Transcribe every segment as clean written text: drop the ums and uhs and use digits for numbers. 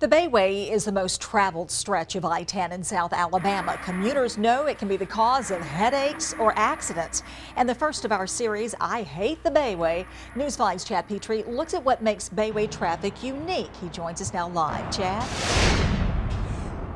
The Bayway is the most traveled stretch of I-10 in South Alabama. Commuters know it can be the cause of headaches or accidents. And the first of our series, I Hate the Bayway, News 5's Chad Petri looks at what makes Bayway traffic unique. He joins us now live. Chad?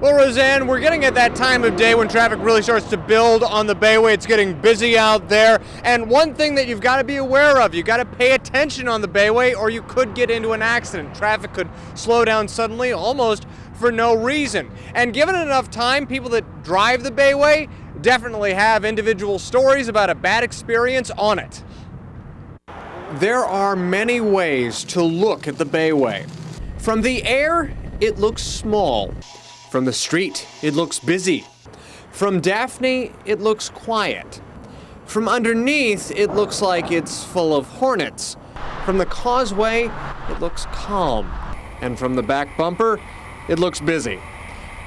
Well, Roseanne, we're getting at that time of day when traffic really starts to build on the Bayway. It's getting busy out there. And one thing that you've got to be aware of, you've got to pay attention on the Bayway or you could get into an accident. Traffic could slow down suddenly almost for no reason. And given enough time, people that drive the Bayway definitely have individual stories about a bad experience on it. There are many ways to look at the Bayway. From the air, it looks small. From the street, it looks busy. From Daphne, it looks quiet. From underneath, it looks like it's full of hornets. From the causeway, it looks calm. And from the back bumper, it looks busy.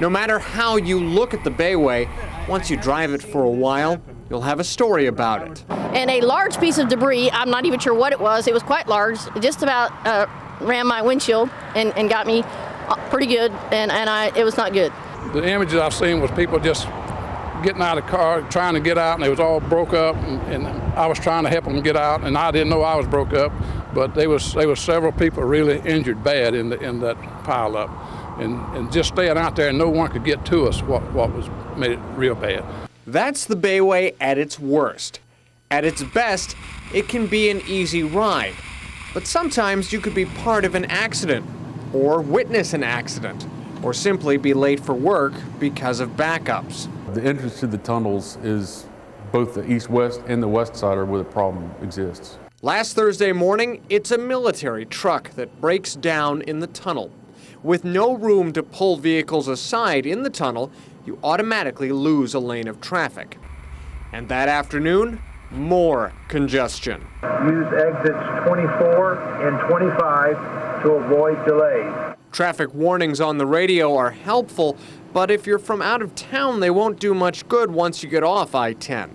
No matter how you look at the Bayway, once you drive it for a while, you'll have a story about it. And a large piece of debris, I'm not even sure what it was quite large, just about ran my windshield and got me pretty good, and it was not good. The images I've seen was people just getting out of the car, trying to get out, and they was all broke up, and I was trying to help them get out, and I didn't know I was broke up, but there was several people really injured bad in that pile up, and just staying out there and no one could get to us what made it real bad. That's the Bayway at its worst. At its best, it can be an easy ride, but sometimes you could be part of an accident, or witness an accident, or simply be late for work because of backups. The entrance to the tunnels is both the east-west and the west side are where the problem exists. Last Thursday morning, it's a military truck that breaks down in the tunnel. With no room to pull vehicles aside in the tunnel, you automatically lose a lane of traffic. And that afternoon, more congestion. Use exits 24 and 25 to avoid delays. Traffic warnings on the radio are helpful, but if you're from out of town, they won't do much good once you get off I-10.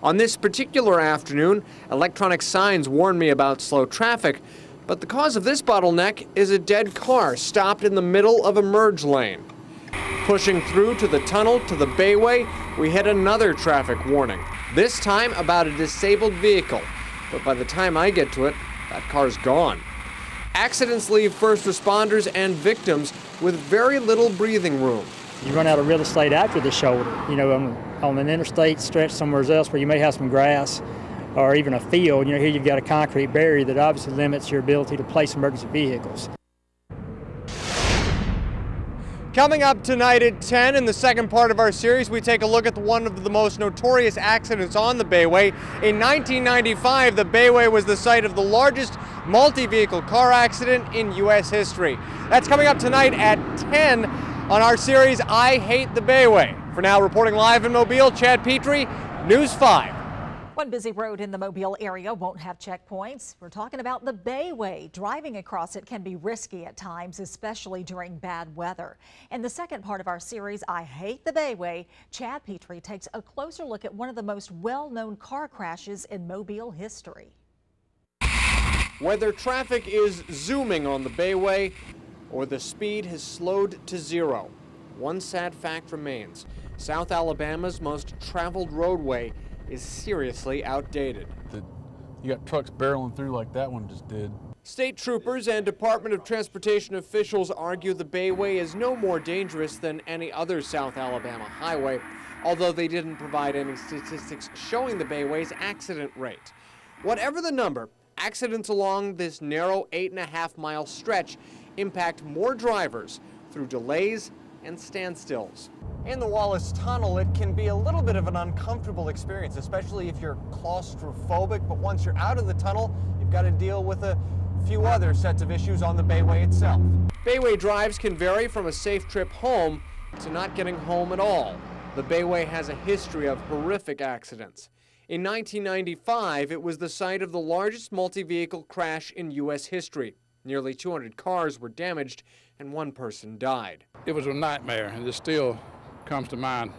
On this particular afternoon, electronic signs warn me about slow traffic, but the cause of this bottleneck is a dead car stopped in the middle of a merge lane. Pushing through to the tunnel to the Bayway, we hit another traffic warning, this time about a disabled vehicle. But by the time I get to it, that car's gone. Accidents leave first responders and victims with very little breathing room. You run out of real estate after the shoulder, on an interstate stretch somewhere else where you may have some grass or even a field. Here you've got a concrete barrier that obviously limits your ability to place emergency vehicles. Coming up tonight at 10 in the second part of our series, we take a look at one of the most notorious accidents on the Bayway. In 1995, the Bayway was the site of the largest multi-vehicle car accident in U.S. history. That's coming up tonight at 10 on our series, I Hate the Bayway. For now, reporting live in Mobile, Chad Petri, News 5. One busy road in the Mobile area won't have checkpoints. We're talking about the Bayway. Driving across it can be risky at times, especially during bad weather. In the second part of our series, I Hate the Bayway, Chad Petri takes a closer look at one of the most well-known car crashes in Mobile history. Whether traffic is zooming on the Bayway or the speed has slowed to zero, one sad fact remains. South Alabama's most traveled roadway is seriously outdated. You got trucks barreling through like that one just did. State troopers and Department of Transportation officials argue the Bayway is no more dangerous than any other South Alabama highway, although they didn't provide any statistics showing the Bayway's accident rate. Whatever the number, accidents along this narrow 8.5-mile stretch impact more drivers through delays and standstills. In the Wallace Tunnel, it can be a little bit of an uncomfortable experience, especially if you're claustrophobic, but once you're out of the tunnel, you've got to deal with a few other sets of issues on the Bayway itself. Bayway drives can vary from a safe trip home to not getting home at all. The Bayway has a history of horrific accidents. In 1995, it was the site of the largest multi-vehicle crash in U.S. history. Nearly 200 cars were damaged and one person died. It was a nightmare, and it still comes to mind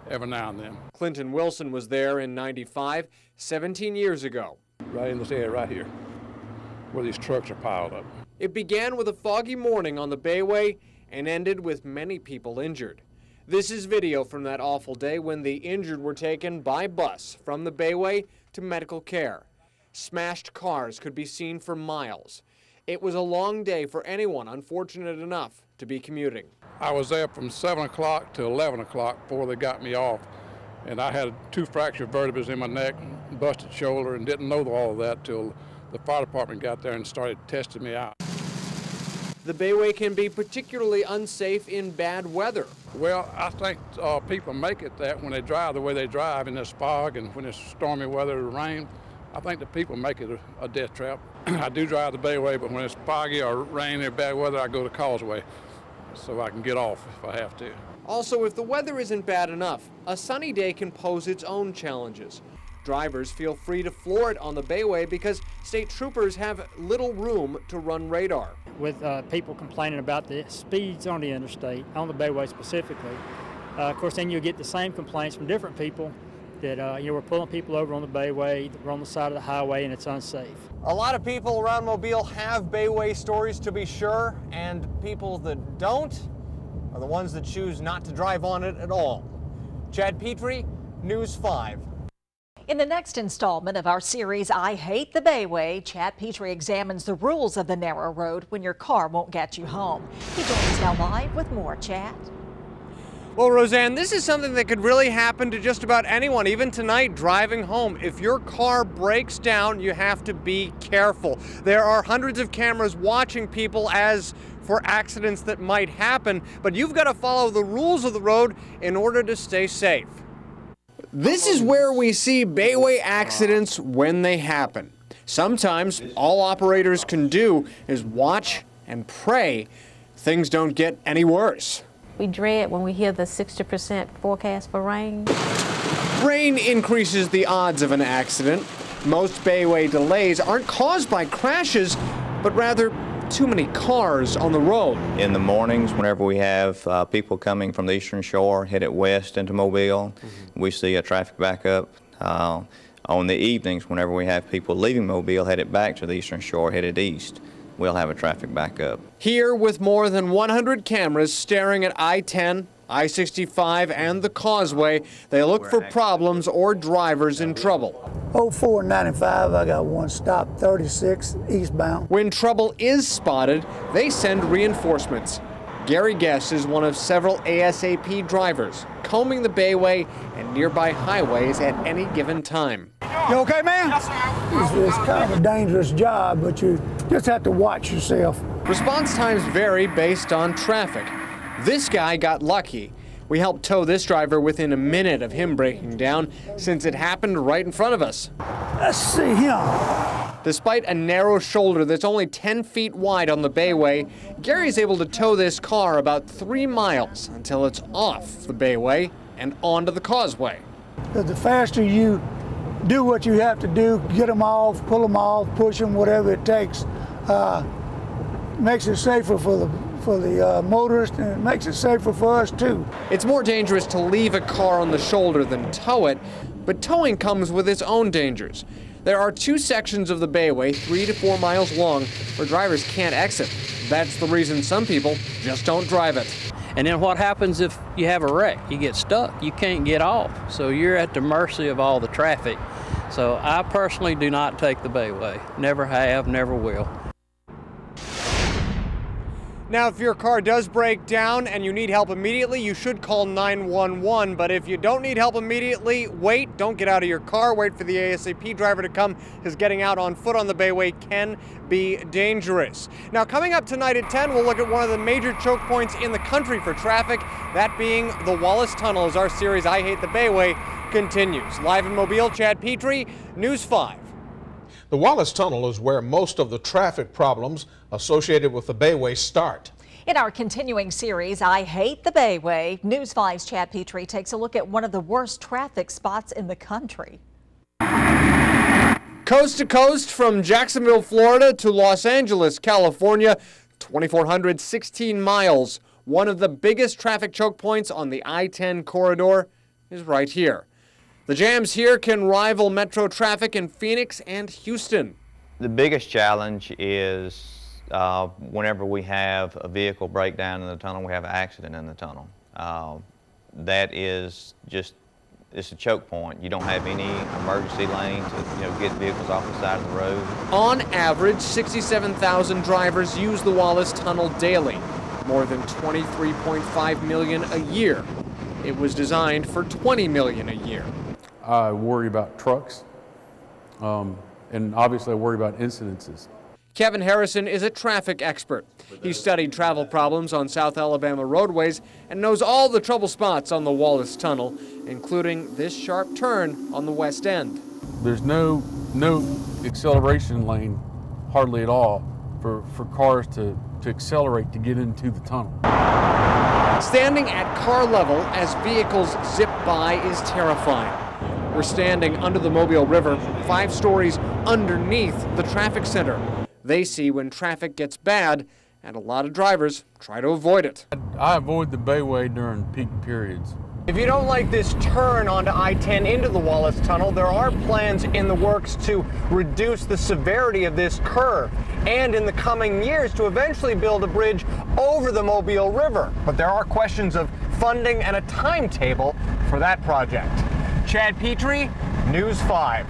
every now and then. Clinton Wilson was there in 95, 17 years ago. Right in this area right here, where these trucks are piled up. It began with a foggy morning on the Bayway and ended with many people injured. This is video from that awful day when the injured were taken by bus from the Bayway to medical care. Smashed cars could be seen for miles. It was a long day for anyone unfortunate enough to be commuting. I was there from 7 o'clock to 11 o'clock before they got me off. And I had 2 fractured vertebrae in my neck, busted shoulder, and didn't know all of that till the fire department got there and started testing me out. The Bayway can be particularly unsafe in bad weather. Well, I think people make it that when they drive the way they drive in this fog and when it's stormy weather or rain, I think the people make it a death trap. I do drive the Bayway, but when it's foggy or rainy or bad weather, I go to Causeway so I can get off if I have to. Also, if the weather isn't bad enough, a sunny day can pose its own challenges. Drivers feel free to floor it on the Bayway because state troopers have little room to run radar. With people complaining about the speeds on the interstate, on the Bayway specifically, of course then you'll get the same complaints from different people that we're pulling people over on the Bayway, we're on the side of the highway, and it's unsafe. A lot of people around Mobile have Bayway stories, to be sure, and people that don't are the ones that choose not to drive on it at all. Chad Petri, News 5. In the next installment of our series, I Hate the Bayway, Chad Petri examines the rules of the narrow road when your car won't get you home. He joins us now live with more, Chad. Well, Roseanne, this is something that could really happen to just about anyone, even tonight driving home. If your car breaks down, you have to be careful. There are hundreds of cameras watching people as for accidents that might happen, but you've got to follow the rules of the road in order to stay safe. This is where we see Bayway accidents when they happen. Sometimes all operators can do is watch and pray things don't get any worse. We dread when we hear the 60% forecast for rain. Rain increases the odds of an accident. Most Bayway delays aren't caused by crashes, but rather too many cars on the road. In the mornings, whenever we have people coming from the Eastern Shore headed west into Mobile, we see a traffic backup. On the evenings, whenever we have people leaving Mobile headed back to the Eastern Shore headed east, we'll have a traffic backup. Here, with more than 100 cameras staring at I-10, I-65, and the Causeway, they look for problems or drivers in trouble. 04 and 95, I got one stop, 36 eastbound. When trouble is spotted, they send reinforcements. Gary Guess is one of several ASAP drivers, combing the Bayway and nearby highways at any given time. You okay, man? It's kind of a dangerous job, but you just have to watch yourself. Response times vary based on traffic. This guy got lucky. We helped tow this driver within a minute of him breaking down, since it happened right in front of us. Let's see him. Despite a narrow shoulder that's only 10 feet wide on the Bayway, Gary's able to tow this car about 3 miles until it's off the Bayway and onto the Causeway. The faster you do what you have to do, get them off, pull them off, push them, whatever it takes, makes it safer for the motorist, and it makes it safer for us too. It's more dangerous to leave a car on the shoulder than tow it, but towing comes with its own dangers. There are 2 sections of the Bayway, 3 to 4 miles long, where drivers can't exit. That's the reason some people just don't drive it. And then what happens if you have a wreck? You get stuck, you can't get off, so you're at the mercy of all the traffic. So I personally do not take the Bayway. Never have, never will. Now, if your car does break down and you need help immediately, you should call 911. But if you don't need help immediately, wait. Don't get out of your car. Wait for the ASAP driver to come, because getting out on foot on the Bayway can be dangerous. Now, coming up tonight at 10, we'll look at one of the major choke points in the country for traffic, that being the Wallace Tunnel, as our series I Hate the Bayway continues. Live in Mobile, Chad Petri, News 5. The Wallace Tunnel is where most of the traffic problems associated with the Bayway start. In our continuing series, I Hate the Bayway, News 5's Chad Petri takes a look at one of the worst traffic spots in the country. Coast to coast from Jacksonville, Florida to Los Angeles, California, 2,416 miles. One of the biggest traffic choke points on the I-10 corridor is right here. The jams here can rival metro traffic in Phoenix and Houston. The biggest challenge is whenever we have a vehicle breakdown in the tunnel, we have an accident in the tunnel. That is just, it's a choke point. You don't have any emergency lane to get vehicles off the side of the road. On average, 67,000 drivers use the Wallace Tunnel daily, more than 23.5 million a year. It was designed for 20 million a year. I worry about trucks, and obviously I worry about incidences. Kevin Harrison is a traffic expert. He studied travel problems on South Alabama roadways and knows all the trouble spots on the Wallace Tunnel, including this sharp turn on the west end. There's no acceleration lane, hardly at all, for cars to accelerate to get into the tunnel. Standing at car level as vehicles zip by is terrifying. We're standing under the Mobile River, 5 stories underneath the traffic center. They see when traffic gets bad, and a lot of drivers try to avoid it. I avoid the Bayway during peak periods. If you don't like this turn onto I-10 into the Wallace Tunnel, there are plans in the works to reduce the severity of this curve, and in the coming years to eventually build a bridge over the Mobile River. But there are questions of funding and a timetable for that project. Chad Petri, News 5.